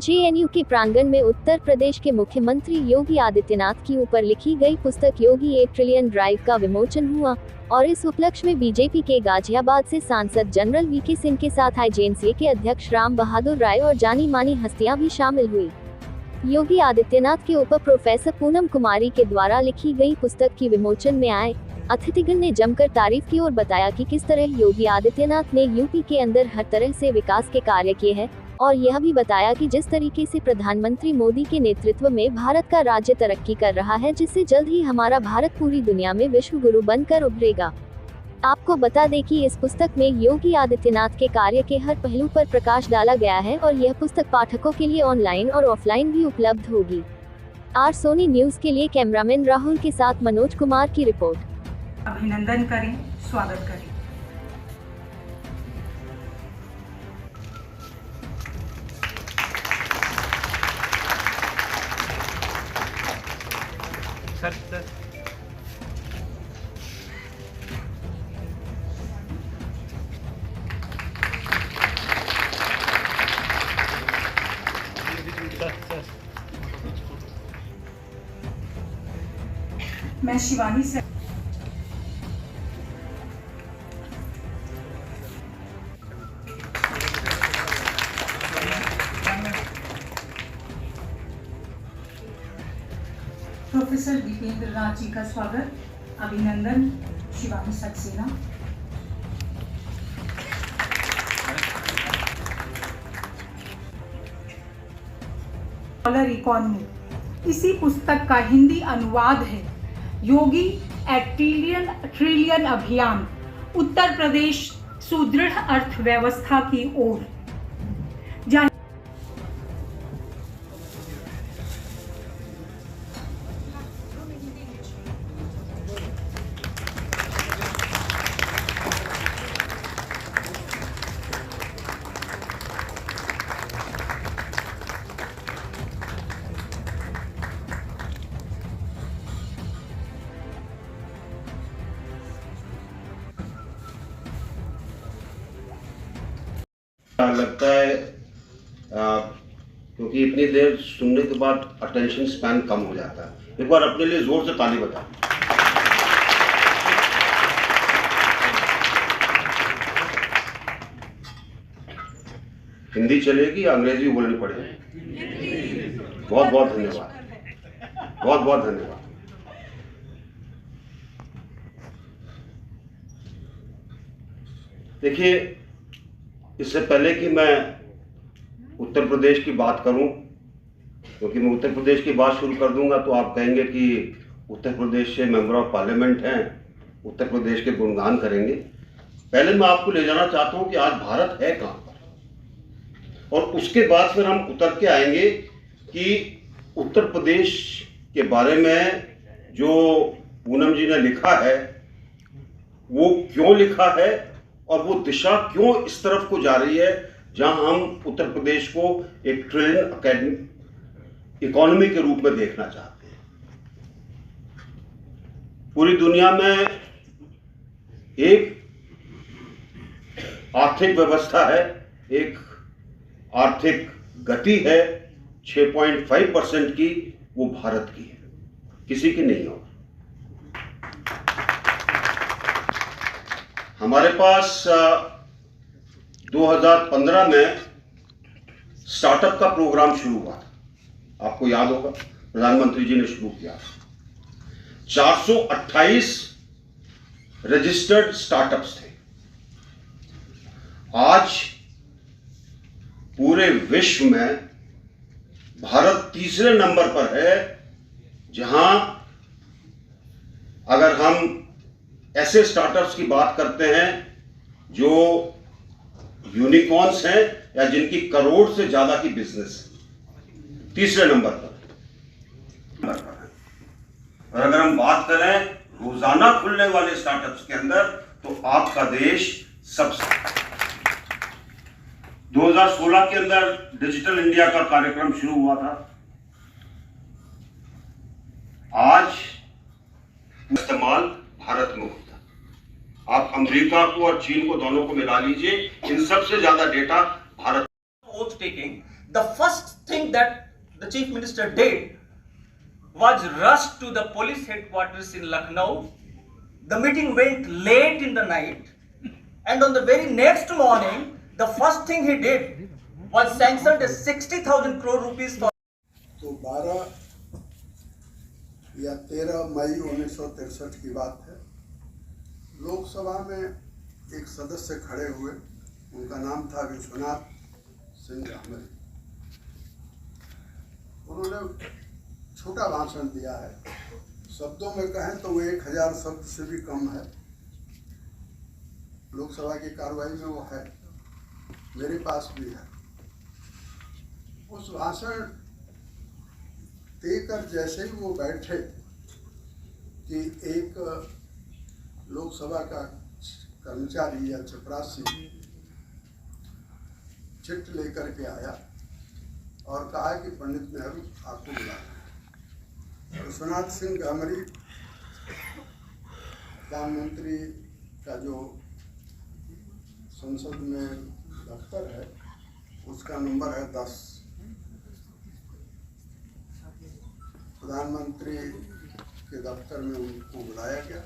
JNU के प्रांगण में उत्तर प्रदेश के मुख्यमंत्री योगी आदित्यनाथ की ऊपर लिखी गई पुस्तक योगी 8 ट्रिलियन ड्राइव का विमोचन हुआ और इस उपलक्ष्य में बीजेपी के गाजियाबाद से सांसद जनरल वीके सिंह के साथ आईजेएनसीए के अध्यक्ष राम बहादुर राय और जानी मानी हस्तियां भी शामिल हुई। योगी आदित्यनाथ के ऊपर प्रोफेसर पूनम कुमारी के द्वारा लिखी गई पुस्तक की विमोचन में आए अतिथिगण ने जमकर तारीफ की और बताया कि किस तरह योगी आदित्यनाथ ने यूपी के अंदर हर तरह से विकास के कार्य किए हैं और यह भी बताया कि जिस तरीके से प्रधानमंत्री मोदी के नेतृत्व में भारत का राज्य तरक्की कर रहा है, जिससे जल्द ही हमारा भारत पूरी दुनिया में विश्व गुरु बनकर उभरेगा। आपको बता दें कि इस पुस्तक में योगी आदित्यनाथ के कार्य के हर पहलू पर प्रकाश डाला गया है और यह पुस्तक पाठकों के लिए ऑनलाइन और ऑफलाइन भी उपलब्ध होगी। आर सोनी न्यूज के लिए कैमरामैन राहुल के साथ मनोज कुमार की रिपोर्ट। अभिनंदन करें, स्वागत करें। सर मैं शिवानी से प्रोफेसर दीपेंद्र नाथ जी का स्वागत, अभिनंदन, शिवानी सक्सेना। डॉलर इकोनॉमी इसी पुस्तक का हिंदी अनुवाद है योगी 8 ट्रिलियन अभियान, उत्तर प्रदेश सुदृढ़ अर्थव्यवस्था की ओर। लगता है क्योंकि इतनी देर सुनने के बाद अटेंशन स्पैन कम हो जाता है। एक बार अपने लिए जोर से ताली बजा। हिंदी चलेगी या अंग्रेजी बोलनी पड़ेगी? बहुत बहुत धन्यवाद, बहुत बहुत धन्यवाद। देखिए, इससे पहले कि मैं उत्तर प्रदेश की बात करूं, क्योंकि मैं उत्तर प्रदेश की बात शुरू कर दूंगा तो आप कहेंगे कि उत्तर प्रदेश से मेंबर ऑफ पार्लियामेंट हैं, उत्तर प्रदेश के गुणगान करेंगे। पहले मैं आपको ले जाना चाहता हूं कि आज भारत है कहां पर, और उसके बाद फिर हम उतर के आएंगे कि उत्तर प्रदेश के बारे में जो पूनम जी ने लिखा है वो क्यों लिखा है और वो दिशा क्यों इस तरफ को जा रही है जहां हम उत्तर प्रदेश को एक ट्रिलियन इकोनॉमी के रूप में देखना चाहते हैं। पूरी दुनिया में एक आर्थिक व्यवस्था है, एक आर्थिक गति है 6.5% की, वो भारत की है, किसी की नहीं होगी। हमारे पास 2015 में स्टार्टअप का प्रोग्राम शुरू हुआ था, आपको याद होगा, प्रधानमंत्री जी ने शुरू किया। 428 रजिस्टर्ड स्टार्टअप्स थे। आज पूरे विश्व में भारत तीसरे नंबर पर है, जहां अगर हम ऐसे स्टार्टअप्स की बात करते हैं जो यूनिकॉर्न्स हैं या जिनकी करोड़ से ज्यादा की बिजनेस है, तीसरे नंबर पर है। और अगर हम बात करें रोजाना खुलने वाले स्टार्टअप्स के अंदर, तो आपका देश सबसे 2016 के अंदर डिजिटल इंडिया का कार्यक्रम शुरू हुआ था। आज इस्तेमाल भारत में होता है। आप अमेरिका को और चीन को दोनों को मिला लीजिए, इन सबसे ज्यादा data Bharat. Oath taking, the first thing thing that the Chief Minister did was rushed to the police headquarters in Lucknow. The meeting went late in the night, and on the very next morning, the first thing he did was sanctioned a 60,000 crore rupees for. तो 12 या 13 मई 1963 की बात है। लोकसभा में एक सदस्य खड़े हुए, उनका नाम था विश्वनाथ सिंह हमरी। उन्होंने छोटा भाषण दिया है, शब्दों में कहें तो वो 1000 शब्द से भी कम है। लोकसभा की कार्रवाई में वो है, मेरे पास भी है। उस भाषण देकर जैसे ही वो बैठे कि एक लोकसभा का कर्मचारी या चपरासी चिट लेकर के आया और कहा कि पंडित नेहरू आपको बुलाना। विश्वनाथ सिंह हमरी प्रधानमंत्री का जो संसद में दफ्तर है उसका नंबर है 10। प्रधानमंत्री के दफ्तर में उनको बुलाया गया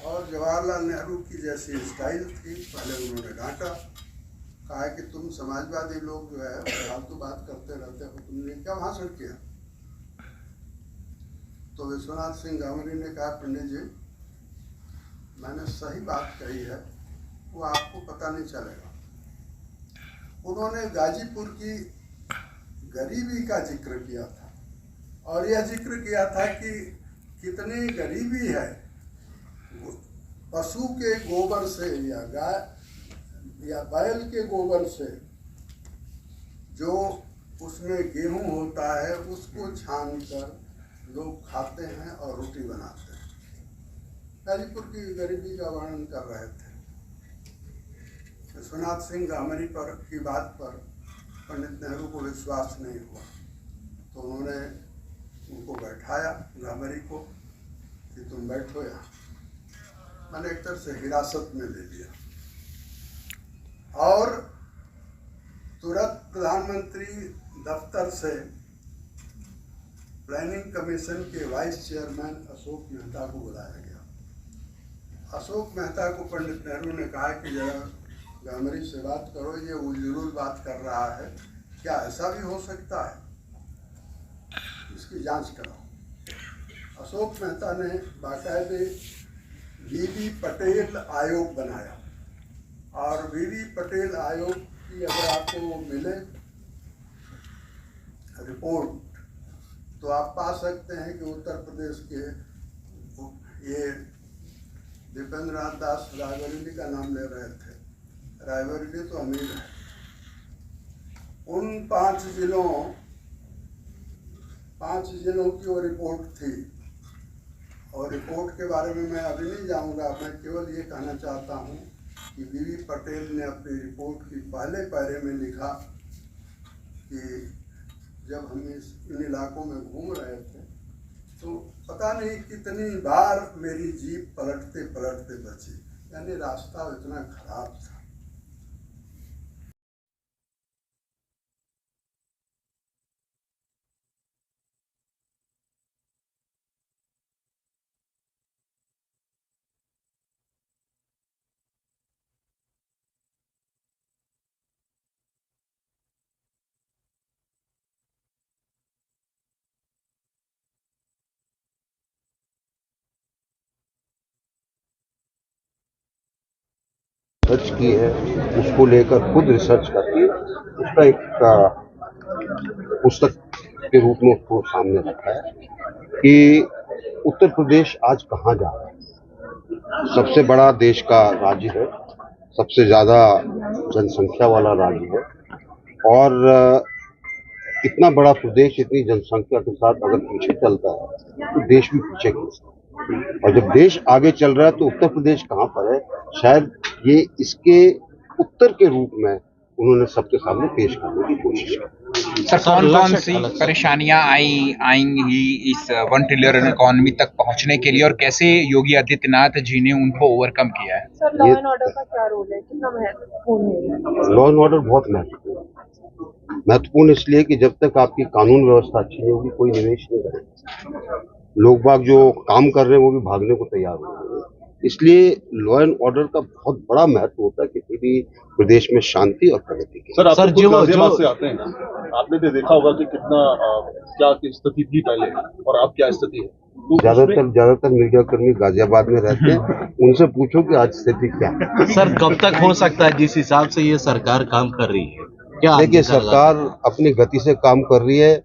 और जवाहरलाल नेहरू की जैसी स्टाइल थी, पहले उन्होंने डांटा, कहा कि तुम समाजवादी लोग जो है फालतू बात करते रहते हो, तुमने क्या भाषण किया। तो विश्वनाथ सिंह हमरी ने कहा, पंडित जी मैंने सही बात कही है, वो आपको पता नहीं चलेगा। उन्होंने गाजीपुर की गरीबी का जिक्र किया था और यह जिक्र किया था कि कितनी गरीबी है, पशु के गोबर से या गाय या बैल के गोबर से जो उसमें गेहूं होता है उसको छानकर लोग खाते हैं और रोटी बनाते हैं। गाजीपुर की गरीबी का वर्णन कर रहे थे। विश्वनाथ सिंह हमरी पर की बात पर पंडित नेहरू को विश्वास नहीं हुआ, तो उन्होंने उनको बैठाया, हमरी को, कि तुम बैठो यहाँ। मैंने एक तरह से हिरासत में ले लिया और तुरंत प्रधानमंत्री दफ्तर से प्लानिंग कमीशन के वाइस चेयरमैन अशोक मेहता को बुलाया गया। अशोक मेहता को पंडित नेहरू ने कहा कि जरा हमरी से बात करो, ये उलझुल बात कर रहा है, क्या ऐसा भी हो सकता है, इसकी जांच कराओ। अशोक मेहता ने बाकायदे वीवी पटेल आयोग बनाया और वीवी पटेल आयोग की अगर आपको मिले रिपोर्ट तो आप पा सकते हैं कि उत्तर प्रदेश के ये दीपेंद्र नाथ दास रायबरेली का नाम ले रहे थे, रायबरेली तो अमीर है। उन 5 जिलों की वो रिपोर्ट थी और रिपोर्ट के बारे में मैं अभी नहीं जाऊंगा। मैं केवल ये कहना चाहता हूँ कि वीवी पटेल ने अपनी रिपोर्ट की पहले पैरे में लिखा कि जब हम इन इलाकों में घूम रहे थे तो पता नहीं कितनी बार मेरी जीप पलटते पलटते बची, यानी रास्ता इतना खराब था। रिसर्च की है, उसको लेकर खुद रिसर्च करके उसका एक पुस्तक के रूप में उसको सामने रखा है कि उत्तर प्रदेश आज कहाँ जा रहा है। सबसे बड़ा देश का राज्य है, सबसे ज़्यादा जनसंख्या वाला राज्य है और इतना बड़ा प्रदेश इतनी जनसंख्या के साथ अगर पीछे चलता है तो देश भी पीछे खींचता है। और जब देश आगे चल रहा है तो उत्तर प्रदेश कहाँ पर है, शायद ये इसके उत्तर के रूप में उन्होंने सबके सामने पेश करने की कोशिश की। सर, कौन सी परेशानियां आएंगी इस 1 ट्रिलियन इकोनॉमी तक पहुंचने के लिए और कैसे योगी आदित्यनाथ जी ने उनको ओवरकम किया है? सर, लॉ एंड ऑर्डर का क्या रोल है, कितना महत्वपूर्ण है? लॉ एंड ऑर्डर बहुत महत्वपूर्ण है। महत्वपूर्ण इसलिए कि जब तक आपकी कानून व्यवस्था अच्छी नहीं होगी कोई निवेश नहीं करेगा। लोग बाग जो काम कर रहे हैं वो भी भागने को तैयार हो रहे हैं। इसलिए लॉ एंड ऑर्डर का बहुत बड़ा महत्व होता है किसी भी प्रदेश में शांति और प्रगति के। सर, आप जो गाजियाबाद से आते हैं, आपने तो देखा होगा कि कितना क्या स्थिति थी पहले और अब क्या स्थिति है। तो ज्यादातर मीडिया कर्मी गाजियाबाद में रहते हैं, उनसे पूछो कि आज स्थिति क्या है। सर, कब तक हो सकता है जिस हिसाब से ये सरकार काम कर रही है? क्या देखिए, सरकार अपनी गति से काम कर रही है,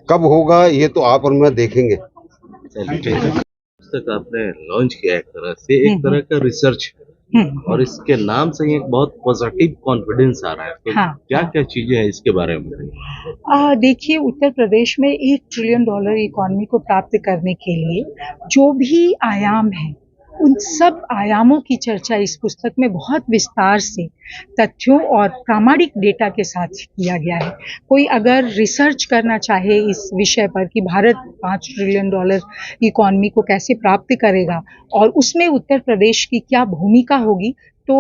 कब होगा ये तो आप और मैं देखेंगे। पुस्तक आपने लॉन्च किया एक तरह से, एक तरह का रिसर्च, और इसके नाम से ही एक बहुत पॉजिटिव कॉन्फिडेंस आ रहा है। तो क्या क्या चीजें हैं इसके बारे में? देखिए, उत्तर प्रदेश में $1 ट्रिलियन इकोनॉमी को प्राप्त करने के लिए जो भी आयाम है, उन सब आयामों की चर्चा इस पुस्तक में बहुत विस्तार से तथ्यों और प्रामाणिक डेटा के साथ किया गया है। कोई अगर रिसर्च करना चाहे इस विषय पर कि भारत $5 ट्रिलियन इकोनॉमी को कैसे प्राप्त करेगा और उसमें उत्तर प्रदेश की क्या भूमिका होगी, तो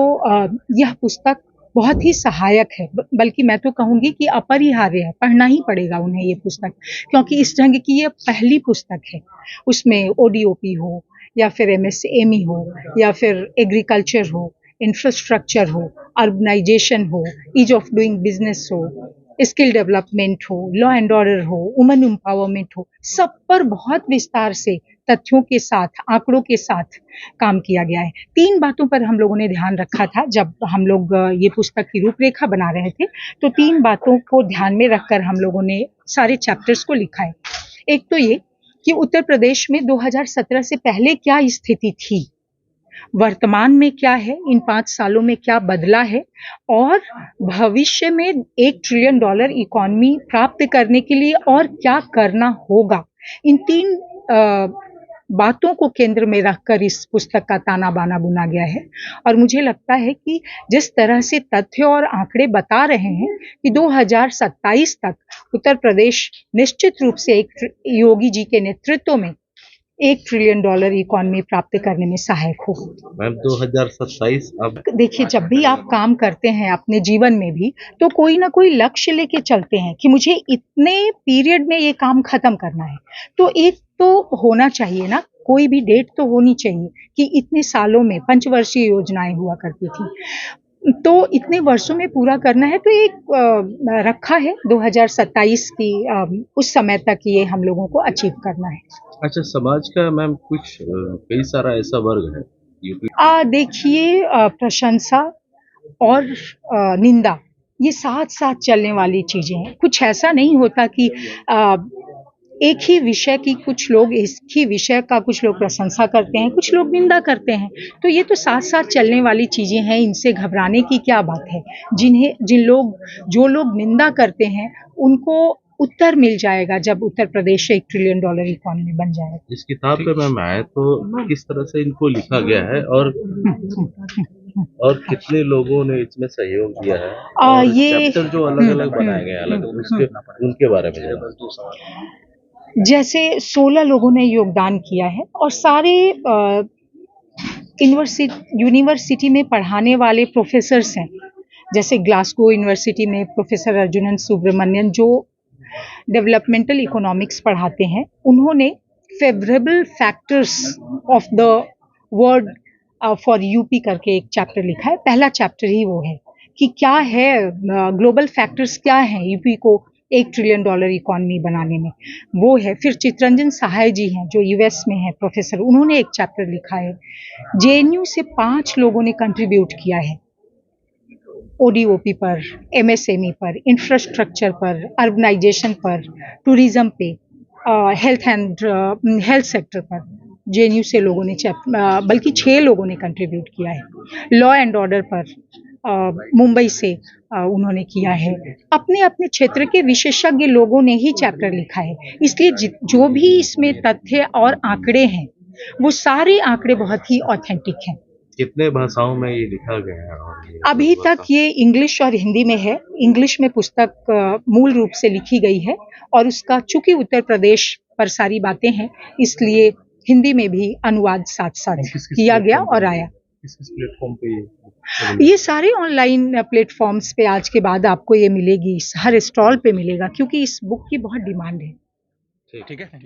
यह पुस्तक बहुत ही सहायक है, बल्कि मैं तो कहूँगी कि अपरिहार्य है। पढ़ना ही पड़ेगा उन्हें ये पुस्तक, क्योंकि इस ढंग की ये पहली पुस्तक है। उसमें ODOP हो या फिर MSME हो या फिर एग्रीकल्चर हो, इंफ्रास्ट्रक्चर हो, अर्बनाइजेशन हो, ईज ऑफ डूइंग बिजनेस हो, स्किल डेवलपमेंट हो, लॉ एंड ऑर्डर हो, वुमेन एम्पावरमेंट हो, सब पर बहुत विस्तार से तथ्यों के साथ, आंकड़ों के साथ काम किया गया है। 3 बातों पर हम लोगों ने ध्यान रखा था जब हम लोग ये पुस्तक की रूपरेखा बना रहे थे, तो 3 बातों को ध्यान में रखकर हम लोगों ने सारे चैप्टर्स को लिखा है। एक तो ये कि उत्तर प्रदेश में 2017 से पहले क्या स्थिति थी, वर्तमान में क्या है, इन 5 सालों में क्या बदला है, और भविष्य में $1 ट्रिलियन इकोनॉमी प्राप्त करने के लिए और क्या करना होगा। इन 3 बातों को केंद्र में रखकर इस पुस्तक का ताना बाना बुना गया है। और मुझे लगता है कि जिस तरह से तथ्य और आंकड़े बता रहे हैं कि 2027 तक उत्तर प्रदेश निश्चित रूप से योगी जी के नेतृत्व में $1 ट्रिलियन इकोनॉमी प्राप्त करने में सहायक हो। मैम, 2027 अब देखिए, जब भी आप काम करते हैं अपने जीवन में भी, तो कोई ना कोई लक्ष्य लेके चलते हैं कि मुझे इतने पीरियड में ये काम खत्म करना है। तो एक तो होना चाहिए ना, कोई भी डेट तो होनी चाहिए कि इतने सालों में, पंचवर्षीय योजनाएं हुआ करती थी, तो इतने वर्षों में पूरा करना है। तो एक रखा है 2027 की, उस समय तक ये हम लोगों को अचीव करना है। अच्छा, समाज का मैम कुछ कई सारा ऐसा वर्ग है यूपी। देखिए, प्रशंसा और निंदा ये साथ साथ चलने वाली चीजें हैं। कुछ ऐसा नहीं होता कि एक ही विषय की कुछ लोग, एक ही विषय का कुछ लोग प्रशंसा करते हैं, कुछ लोग निंदा करते हैं। तो ये तो साथ साथ चलने वाली चीजें हैं, इनसे घबराने की क्या बात है। जो लोग निंदा करते हैं उनको उत्तर मिल जाएगा जब उत्तर प्रदेश $1 ट्रिलियन इकोनॉमी बन जाएगा। इस किताब पे मैम आए तो किस तरह से इनको लिखा गया है और कितने लोगों ने इसमें सहयोग दिया है, और ये चैप्टर जो अलग अलग बनाए गए अलग उनके बारे में। जैसे 16 लोगों ने योगदान किया है और सारे यूनिवर्सिटी में पढ़ाने वाले प्रोफेसर्स हैं। जैसे ग्लासगो यूनिवर्सिटी में प्रोफेसर अर्जुनन सुब्रमण्यन जो डेवलपमेंटल इकोनॉमिक्स पढ़ाते हैं, उन्होंने favourable factors of the world for UP करके एक चैप्टर लिखा है। पहला चैप्टर ही वो है कि क्या है ग्लोबल फैक्टर्स, क्या है यूपी को $1 ट्रिलियन इकोनॉमी बनाने में, वो है। फिर चित्रंजन सहाय जी हैं जो US में है प्रोफेसर, उन्होंने एक चैप्टर लिखा है। JNU से 5 लोगों ने कंट्रीब्यूट किया है, ODOP पर, MSME पर, इंफ्रास्ट्रक्चर पर, अर्बनाइजेशन पर, टूरिज्म पे, हेल्थ सेक्टर पर JNU से लोगों ने बल्कि 6 लोगों ने कंट्रीब्यूट किया है। लॉ एंड ऑर्डर पर मुंबई से उन्होंने किया है। अपने अपने क्षेत्र के विशेषज्ञ लोगों ने ही चैप्टर लिखा है, इसलिए जो भी इसमें तथ्य और आंकड़े हैं वो सारे आंकड़े बहुत ही ऑथेंटिक हैं। कितने भाषाओं में ये लिखा गया है? अभी तक ये इंग्लिश और हिंदी में है। इंग्लिश में पुस्तक मूल रूप से लिखी गई है और उसका चूंकि उत्तर प्रदेश पर सारी बातें हैं, इसलिए हिंदी में भी अनुवाद साथ साथ किया गया और आया। किस प्लेटफॉर्म पे ये सारे ऑनलाइन प्लेटफॉर्म्स पे आज के बाद आपको ये मिलेगी, हर स्टॉल पे मिलेगा, क्योंकि इस बुक की बहुत डिमांड है। ठीक है।